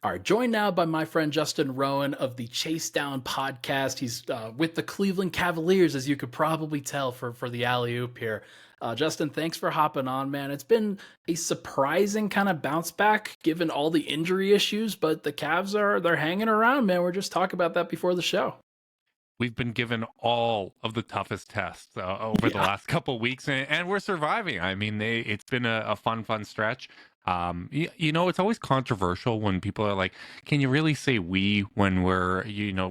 All right, joined now by my friend Justin Rowan of the Chase Down podcast. He's with the Cleveland Cavaliers, as you could probably tell for the alley oop here. Justin, thanks for hopping on, man. It's been a surprising kind of bounce back given all the injury issues, but the Cavs they're hanging around, man. We're just talking about that before the show. We've been given all of the toughest tests over the Yeah, last couple of weeks, and we're surviving. I mean, it's been a fun stretch. It's always controversial when people are like, "Can you really say we when we're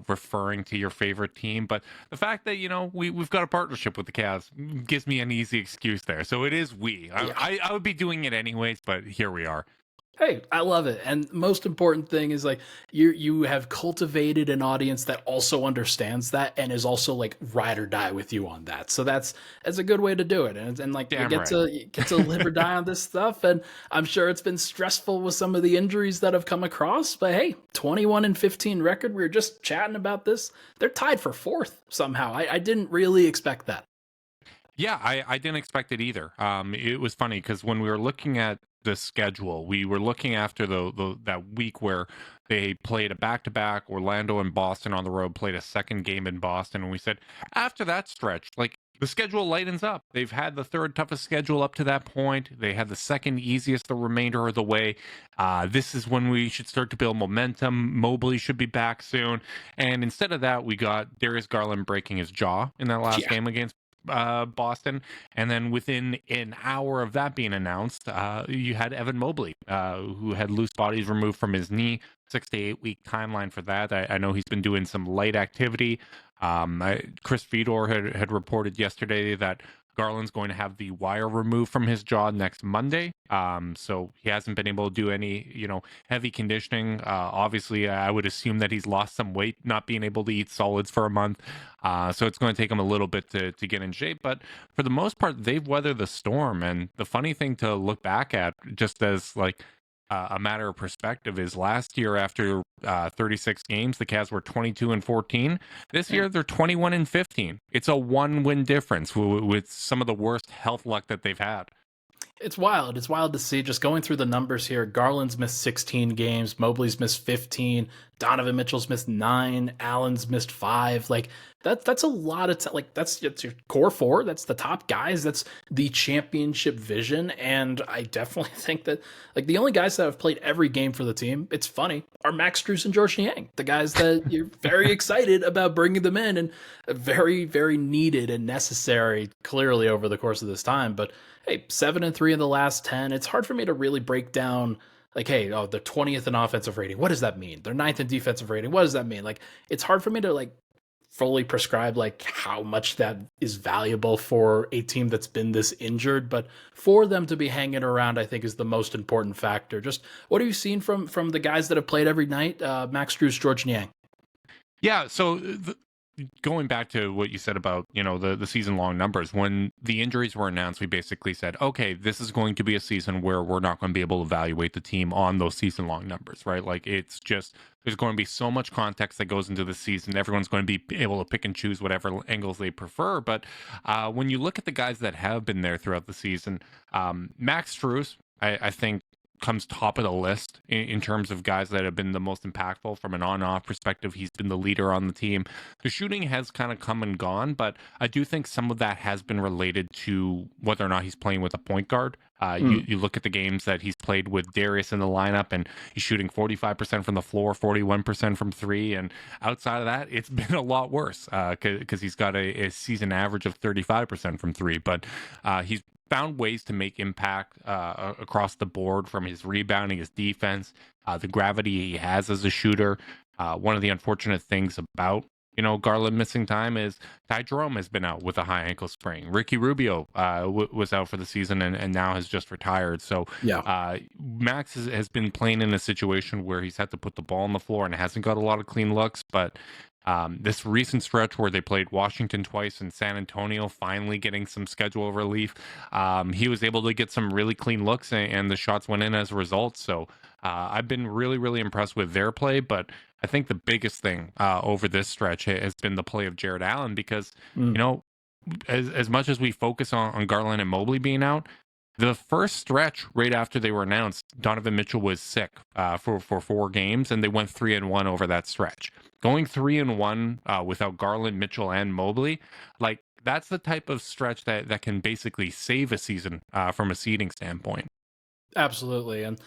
referring to your favorite team?" But the fact that we've got a partnership with the Cavs gives me an easy excuse there. So it is we. yeah. I would be doing it anyways, but here we are. Hey, I love it. And most important thing is like you have cultivated an audience that also understands that and is also like ride or die with you on that. So that's a good way to do it. And like we Damn get right. to you get to live or die on this stuff. And I'm sure it's been stressful with some of the injuries that have come across. But hey, 21-15 record. We were just chatting about this. They're tied for fourth somehow. I didn't really expect that. Yeah, I didn't expect it either. It was funny because when we were looking at the schedule, we were looking after the that week where they played a back-to-back. Orlando and Boston on the road played a second game in Boston, and we said after that stretch, like the schedule lightens up. They've had the third toughest schedule up to that point. They had the second easiest the remainder of the way. This is when we should start to build momentum. Mobley should be back soon, and instead of that, we got Darius Garland breaking his jaw in that last Yeah. game against Boston, and then within an hour of that being announced, you had Evan Mobley, who had loose bodies removed from his knee. 6 to 8 week timeline for that. I know he's been doing some light activity. Chris Fedor had reported yesterday that Garland's going to have the wire removed from his jaw next Monday. So he hasn't been able to do any, heavy conditioning. Obviously, I would assume that he's lost some weight, not being able to eat solids for a month. So it's going to take him a little bit to get in shape. But for the most part, they've weathered the storm. And the funny thing to look back at, just as like a matter of perspective, is last year after 36 games, the Cavs were 22-14. This year they're 21-15. It's a 1-win difference with some of the worst health luck that they've had. It's wild. It's wild to see. Just going through the numbers here, Garland's missed 16 games, Mobley's missed 15, Donovan Mitchell's missed 9, Allen's missed 5. Like that's a lot of like that's your core four. That's the top guys. That's the championship vision. And I definitely think that like the only guys that have played every game for the team, it's funny, are Max Strus and George Niang, the guys that you're very excited about bringing them in and very, very needed and necessary clearly over the course of this time. But hey, 7-3 in the last 10. It's hard for me to really break down like, hey, oh, they're 20th in offensive rating. What does that mean? They're ninth in defensive rating. What does that mean? Like, it's hard for me to like fully prescribe like how much that is valuable for a team that's been this injured, but for them to be hanging around, I think is the most important factor. Just what have you seen from the guys that have played every night? Max Strus, George Niang. Yeah, so going back to what you said about the season long numbers, when the injuries were announced, we basically said, okay, this is going to be a season where we're not going to be able to evaluate the team on those season long numbers, right? Like it's just there's going to be so much context that goes into the season. Everyone's going to be able to pick and choose whatever angles they prefer. But when you look at the guys that have been there throughout the season, Max Strus, I think, comes top of the list in terms of guys that have been the most impactful from an on-off perspective. He's been the leader on the team. The shooting has kind of come and gone, but I do think some of that has been related to whether or not he's playing with a point guard. You look at the games that he's played with Darius in the lineup, and he's shooting 45% from the floor, 41% from three, and outside of that, it's been a lot worse because he's got a season average of 35% from three, but he's found ways to make impact across the board, from his rebounding, his defense, the gravity he has as a shooter. One of the unfortunate things about Garland missing time is Ty Jerome has been out with a high ankle sprain. Ricky Rubio was out for the season and now has just retired. So Yeah. Max has been playing in a situation where he's had to put the ball on the floor and hasn't got a lot of clean looks, but this recent stretch where they played Washington twice and San Antonio, finally getting some schedule relief, he was able to get some really clean looks, and the shots went in as a result. So I've been really, really impressed with their play. But I think the biggest thing over this stretch has been the play of Jarrett Allen, because, Mm. as much as we focus on Garland and Mobley being out, The first stretch right after they were announced, Donovan Mitchell was sick for 4 games, and they went 3-1 over that stretch. Going 3-1 without Garland, Mitchell, and Mobley, like that's the type of stretch that can basically save a season from a seeding standpoint. Absolutely. And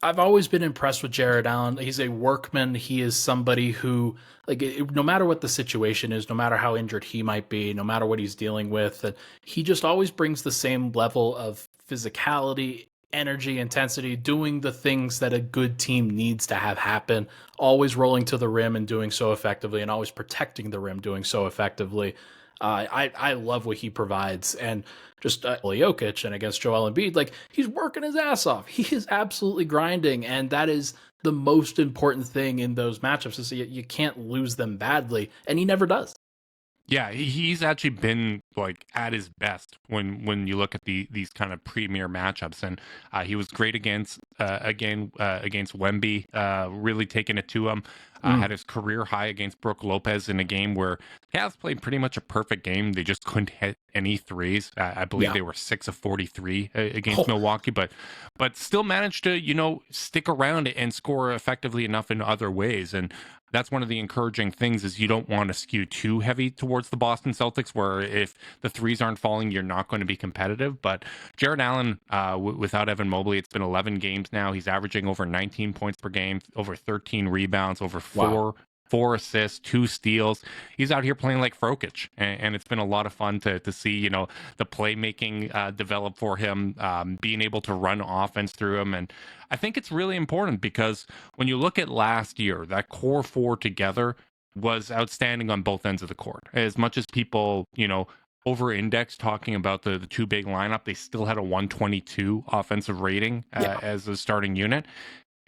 I've always been impressed with Jarrett Allen. He's a workman. He is somebody who, like, no matter what the situation is, no matter how injured he might be, no matter what he's dealing with, that he just always brings the same level of physicality, energy, intensity, doing the things that a good team needs to have happen, always rolling to the rim and doing so effectively, and always protecting the rim, doing so effectively. I love what he provides, and just Jokic and against Joel Embiid, like he's working his ass off. He is absolutely grinding, and that is the most important thing in those matchups. Is you can't lose them badly, and he never does. Yeah, he's actually been like at his best when you look at these kind of premier matchups, and he was great against Wemby, really taking it to him. Had his career high against Brook Lopez in a game where Cavs played pretty much a perfect game. They just couldn't hit any threes. I believe they were 6 of 43 against Milwaukee, but still managed to stick around and score effectively enough in other ways. And that's one of the encouraging things is you don't want to skew too heavy towards the Boston Celtics, where if the threes aren't falling, you're not going to be competitive. But Jarrett Allen, without Evan Mobley, it's been 11 games now. He's averaging over 19 points per game, over 13 rebounds, over four assists, 2 steals. He's out here playing like Frokic, and it's been a lot of fun to see, the playmaking develop for him, being able to run offense through him. And I think it's really important because when you look at last year, that core 4 together was outstanding on both ends of the court. As much as people, over-index talking about the 2 big lineup, they still had a 122 offensive rating as a starting unit.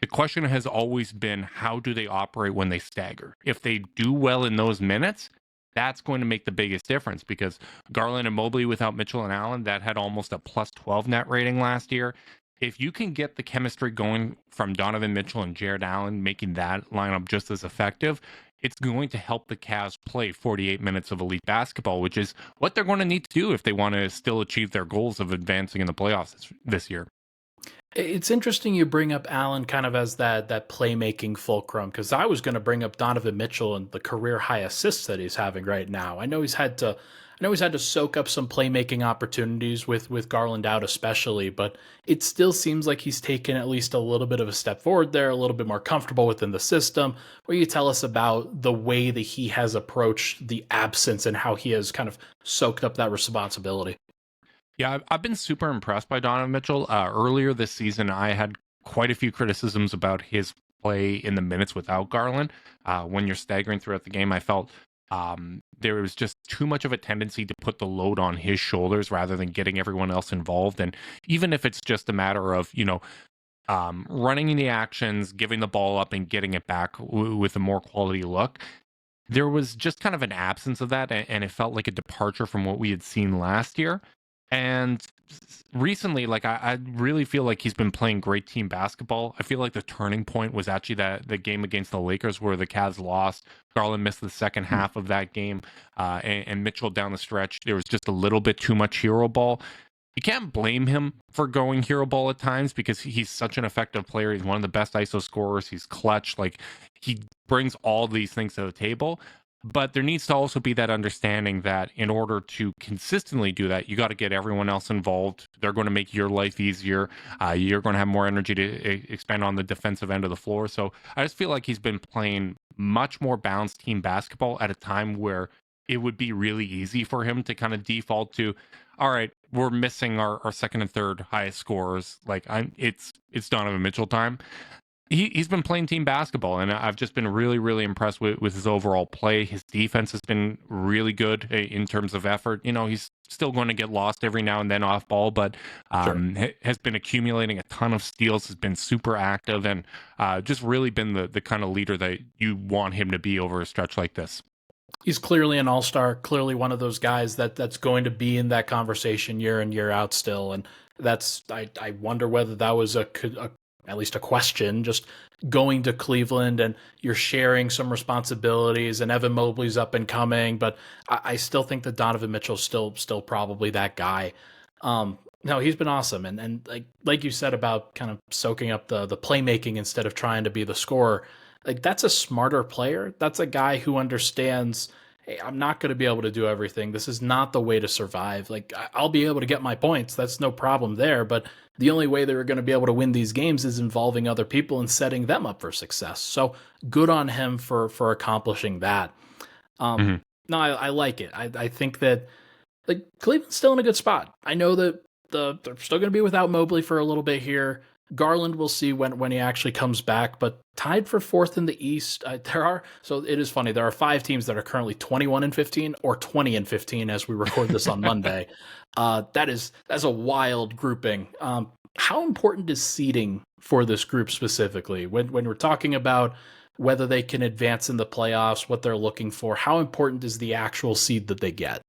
The question has always been, how do they operate when they stagger? If they do well in those minutes, that's going to make the biggest difference, because Garland and Mobley without Mitchell and Allen, that had almost a plus 12 net rating last year. If you can get the chemistry going from Donovan Mitchell and Jarrett Allen, making that lineup just as effective, it's going to help the Cavs play 48 minutes of elite basketball, which is what they're going to need to do if they want to still achieve their goals of advancing in the playoffs this year. It's interesting you bring up Allen kind of as that playmaking fulcrum, because I was going to bring up Donovan Mitchell and the career high assists that he's having right now. I know he's had to soak up some playmaking opportunities with Garland out especially, but it still seems like he's taken at least a little bit of a step forward there, a little bit more comfortable within the system. Will you tell us about the way that he has approached the absence and how he has kind of soaked up that responsibility? Yeah, I've been super impressed by Donovan Mitchell. Earlier this season, I had quite a few criticisms about his play in the minutes without Garland. When you're staggering throughout the game, I felt there was just too much of a tendency to put the load on his shoulders rather than getting everyone else involved. And even if it's just a matter of, running the actions, giving the ball up and getting it back with a more quality look, there was just kind of an absence of that. And it felt like a departure from what we had seen last year. And recently, like I really feel like he's been playing great team basketball. I feel like the turning point was actually the game against the Lakers where the Cavs lost. Garland missed the second half of that game, and Mitchell down the stretch. There was just a little bit too much hero ball. You can't blame him for going hero ball at times because he's such an effective player. He's one of the best ISO scorers. He's clutch. Like he brings all these things to the table. But there needs to also be that understanding that in order to consistently do that, you got to get everyone else involved. They're going to make your life easier. You're going to have more energy to expend on the defensive end of the floor. So I just feel like he's been playing much more balanced team basketball at a time where it would be really easy for him to kind of default to, all right, we're missing our second and third highest scorers. Like it's Donovan Mitchell time. He's been playing team basketball, and I've just been really, really impressed with his overall play. His defense has been really good in terms of effort. He's still going to get lost every now and then off ball, but has been accumulating a ton of steals, has been super active, and just really been the kind of leader that you want him to be over a stretch like this. He's clearly an all-star, clearly one of those guys that's going to be in that conversation year in, year out still. And I wonder whether that was at least a question, just going to Cleveland and you're sharing some responsibilities, and Evan Mobley's up and coming, but I still think that Donovan Mitchell's still probably that guy. No, he's been awesome, and like you said about kind of soaking up the playmaking instead of trying to be the scorer. Like that's a smarter player. That's a guy who understands. Hey, I'm not going to be able to do everything. This is not the way to survive. Like I'll be able to get my points. That's no problem there. But the only way they were going to be able to win these games is involving other people and setting them up for success. So good on him for accomplishing that. Um, Mhm. no, I like it. I think that like Cleveland's still in a good spot. I know that they're still going to be without Mobley for a little bit here. Garland, we'll see when he actually comes back, but tied for fourth in the East. So it is funny. There are 5 teams that are currently 21-15 or 20-15 as we record this on Monday. That's a wild grouping. How important is seeding for this group specifically when we're talking about whether they can advance in the playoffs, what they're looking for? How important is the actual seed that they get?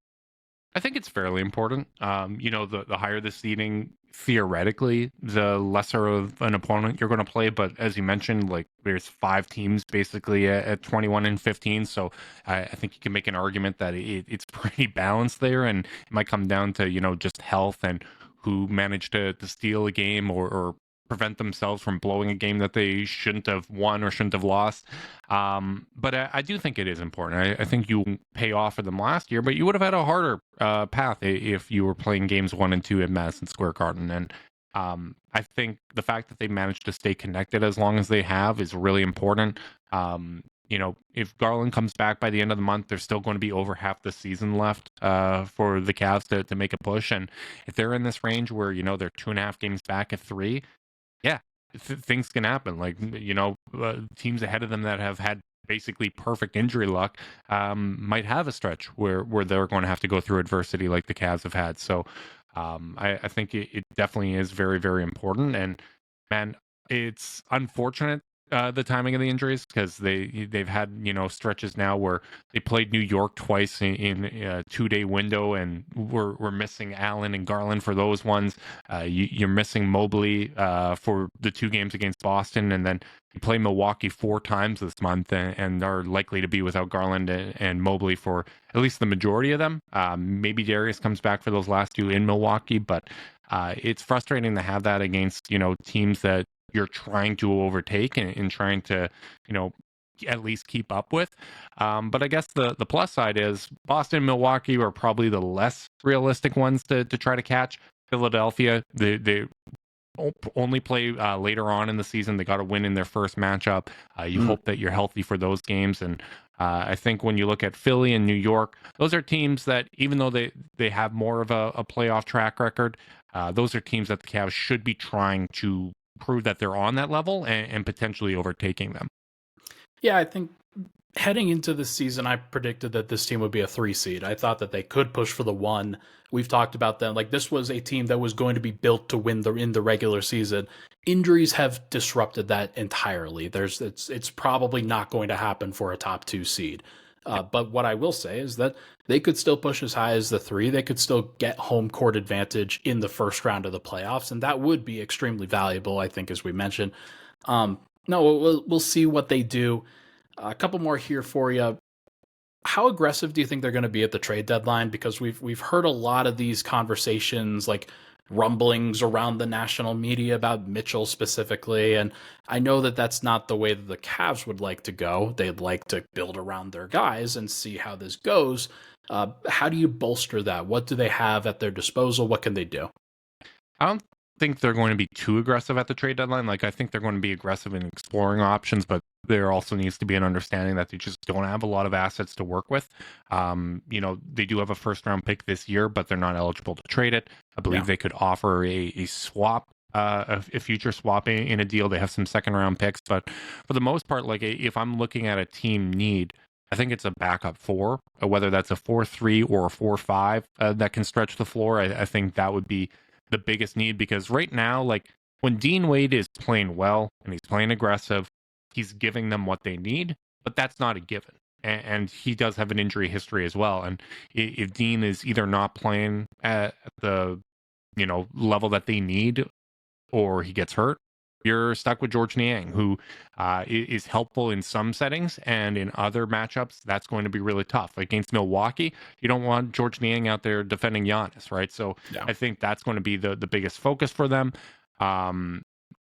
I think it's fairly important. The higher the seeding, theoretically, the lesser of an opponent you're going to play. But as you mentioned, like there's 5 teams basically at 21-15. So I think you can make an argument that it's pretty balanced there, and it might come down to just health and who managed to steal a game or prevent themselves from blowing a game that they shouldn't have won or shouldn't have lost. But I do think it is important. I think you pay off for them last year, but you would have had a harder path if you were playing games 1 and 2 at Madison Square Garden. And I think the fact that they managed to stay connected as long as they have is really important. If Garland comes back by the end of the month, there's still going to be over half the season left for the Cavs to make a push. And if they're in this range where, they're 2.5 games back at 3, yeah, things can happen. Like, teams ahead of them that have had basically perfect injury luck might have a stretch where they're going to have to go through adversity like the Cavs have had. So I think it definitely is very, very important. And man, it's unfortunate the timing of the injuries because they've had stretches now where they played New York twice in a 2-day window, and we're missing Allen and Garland for those ones. You're missing Mobley for the 2 games against Boston, and then you play Milwaukee 4 times this month and are likely to be without Garland and Mobley for at least the majority of them. Maybe Darius comes back for those last 2 in Milwaukee, but it's frustrating to have that against teams that you're trying to overtake and trying to at least keep up with. But I guess the plus side is Boston and Milwaukee are probably the less realistic ones to try to catch. Philadelphia, they only play later on in the season. They got to win in their first matchup. You hope that you're healthy for those games. And I think when you look at Philly and New York, those are teams that, even though they have more of a playoff track record, those are teams that the Cavs should be trying to prove that they're on that level and potentially overtaking them. Yeah, I think heading into this season, I predicted that this team would be a 3 seed. I thought that they could push for the 1. We've talked about them. Like this was a team that was going to be built to win in the regular season. Injuries have disrupted that entirely. It's probably not going to happen for a top 2 seed. But what I will say is that they could still push as high as the 3. They could still get home court advantage in the first round of the playoffs, and that would be extremely valuable, I think, as we mentioned. No, we'll see what they do. A couple more here for you. How aggressive do you think they're going to be at the trade deadline? Because we've heard a lot of these conversations, like rumblings around the national media about Mitchell specifically, and I know that that's not the way that the Cavs would like to go. They'd like to build around their guys and see how this goes. How do you bolster that? What do they have at their disposal? What can they do? I don't think they're going to be too aggressive at the trade deadline. Like, I think they're going to be aggressive in exploring options, but there also needs to be an understanding that they just don't have a lot of assets to work with. They do have a first round pick this year, but they're not eligible to trade it. I believe they could offer a swap, a future swap in a deal. They have some second round picks, but for the most part, like if I'm looking at a team need, I think it's a backup 4, whether that's a 4-3 or a 4-5 that can stretch the floor. I think that would be the biggest need, because right now, like when Dean Wade is playing well and he's playing aggressive, he's giving them what they need, but that's not a given. And he does have an injury history as well. And if Dean is either not playing at the level that they need, or he gets hurt, you're stuck with George Niang, who is helpful in some settings, and in other matchups, that's going to be really tough. Against Milwaukee, you don't want George Niang out there defending Giannis, right? So Yeah. I think that's going to be the biggest focus for them.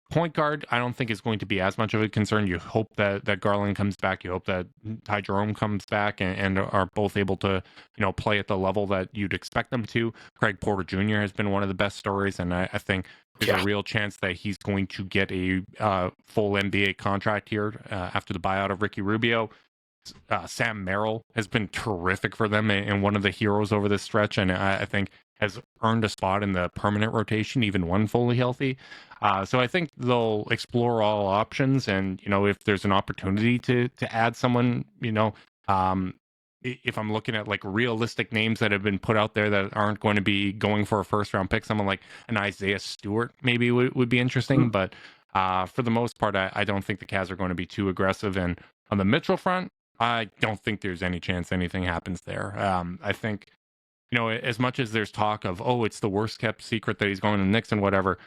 Point guard, I don't think is going to be as much of a concern. You hope that Garland comes back. You hope that Ty Jerome comes back and are both able to, play at the level that you'd expect them to. Craig Porter Jr. has been one of the best stories, and I think there's a real chance that he's going to get a full NBA contract here after the buyout of Ricky Rubio. Sam Merrill has been terrific for them and one of the heroes over this stretch, and I think has earned a spot in the permanent rotation, even when fully healthy. So I think they'll explore all options, and if there's an opportunity to add someone, if I'm looking at like realistic names that have been put out there that aren't going to be going for a first round pick, someone like an Isaiah Stewart maybe would be interesting, but for the most part, I don't think the Cavs are going to be too aggressive. And on the Mitchell front, I don't think there's any chance anything happens there. I think, as much as there's talk of, it's the worst kept secret that he's going to the Knicks and whatever,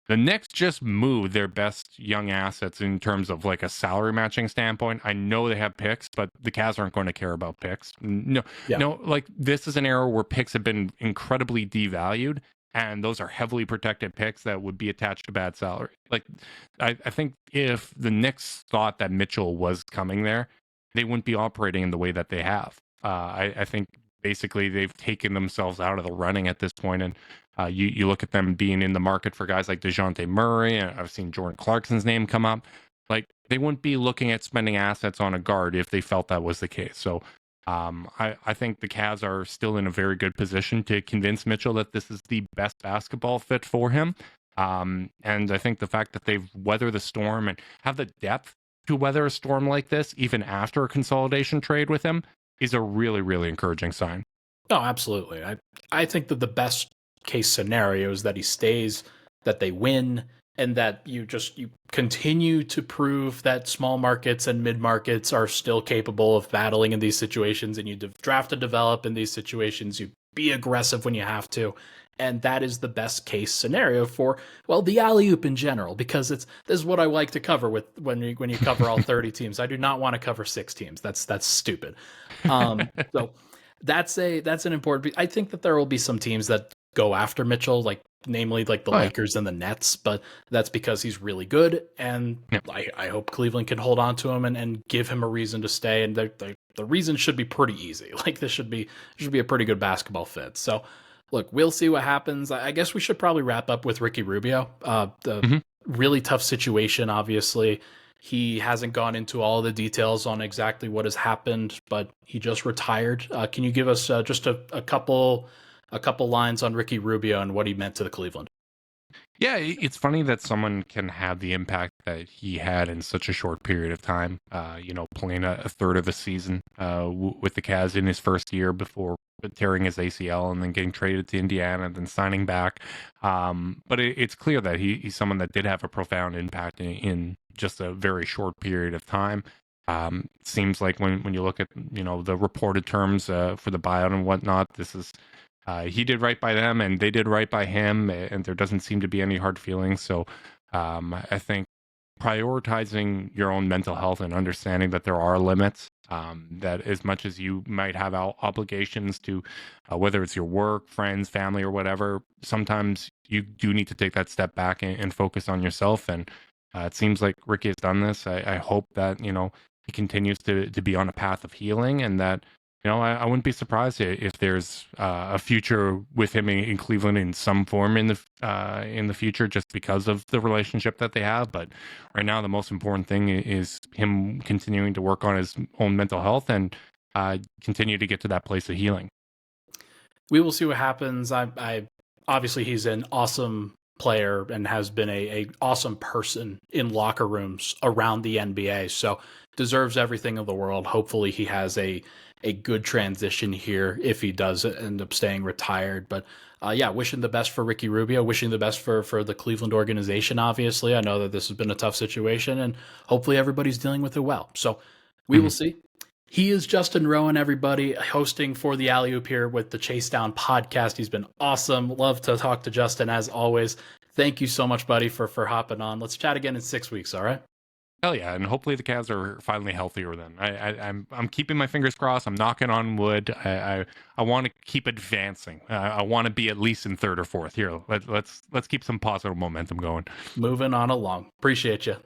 the Knicks just moved their best young assets in terms of like a salary matching standpoint. I know they have picks, but the Cavs aren't going to care about picks. No, like this is an era where picks have been incredibly devalued, and those are heavily protected picks that would be attached to bad salary. Like, I think if the Knicks thought that Mitchell was coming there, they wouldn't be operating in the way that they have. I think basically they've taken themselves out of the running at this point, and you look at them being in the market for guys like DeJounte Murray, and I've seen Jordan Clarkson's name come up. Like, they wouldn't be looking at spending assets on a guard if they felt that was the case. So I think the Cavs are still in a very good position to convince Mitchell that this is the best basketball fit for him. And I think the fact that they've weathered the storm and have the depth to weather a storm like this, even after a consolidation trade with him, is a really, really encouraging sign. No, absolutely. I think that the best case scenario is that he stays, that they win, and that you continue to prove that small markets and mid markets are still capable of battling in these situations, and you draft and develop in these situations. You be aggressive when you have to. And that is the best case scenario for, well, the alley-oop in general, because this is what I like to cover with when you cover all 30 teams. I do not want to cover 6 teams. That's stupid. So that's an important. I think that there will be some teams that go after Mitchell, like namely like the Lakers and the Nets, but that's because he's really good, and I hope Cleveland can hold on to him and give him a reason to stay. And the reason should be pretty easy. Like, this should be a pretty good basketball fit. So. Look, we'll see what happens. I guess we should probably wrap up with Ricky Rubio. Really tough situation, obviously. He hasn't gone into all the details on exactly what has happened, but he just retired. Can you give us just a couple lines on Ricky Rubio and what he meant to the Cleveland? Yeah, it's funny that someone can have the impact that he had in such a short period of time. Playing a third of a season with the Cavs in his first year before tearing his ACL and then getting traded to Indiana and then signing back. But it's clear that he's someone that did have a profound impact in just a very short period of time. Seems like when you look at the reported terms for the buyout and whatnot, this is. He did right by them, and they did right by him, and there doesn't seem to be any hard feelings. So I think prioritizing your own mental health and understanding that there are limits, that as much as you might have obligations to, whether it's your work, friends, family, or whatever, sometimes you do need to take that step back and focus on yourself. And it seems like Ricky has done this. I hope that, he continues to be on a path of healing, and that I wouldn't be surprised if there's a future with him in Cleveland in some form in the future, just because of the relationship that they have. But right now, the most important thing is him continuing to work on his own mental health and continue to get to that place of healing. We will see what happens. I obviously, he's an awesome player and has been a awesome person in locker rooms around the NBA. So deserves everything in the world. Hopefully, he has a good transition here if he does end up staying retired. But wishing the best for Ricky Rubio, wishing the best for the Cleveland organization, obviously. I know that this has been a tough situation, and hopefully everybody's dealing with it well. So we will see. He is Justin Rowan, everybody, hosting for the Alley Oop here with the Chase Down podcast. He's been awesome. Love to talk to Justin, as always. Thank you so much, buddy, for hopping on. Let's chat again in 6 weeks. All right. Hell yeah, and hopefully the Cavs are finally healthier. Then I'm keeping my fingers crossed. I'm knocking on wood. I want to keep advancing. I want to be at least in third or fourth. Here, let's keep some positive momentum going. Moving on along. Appreciate you.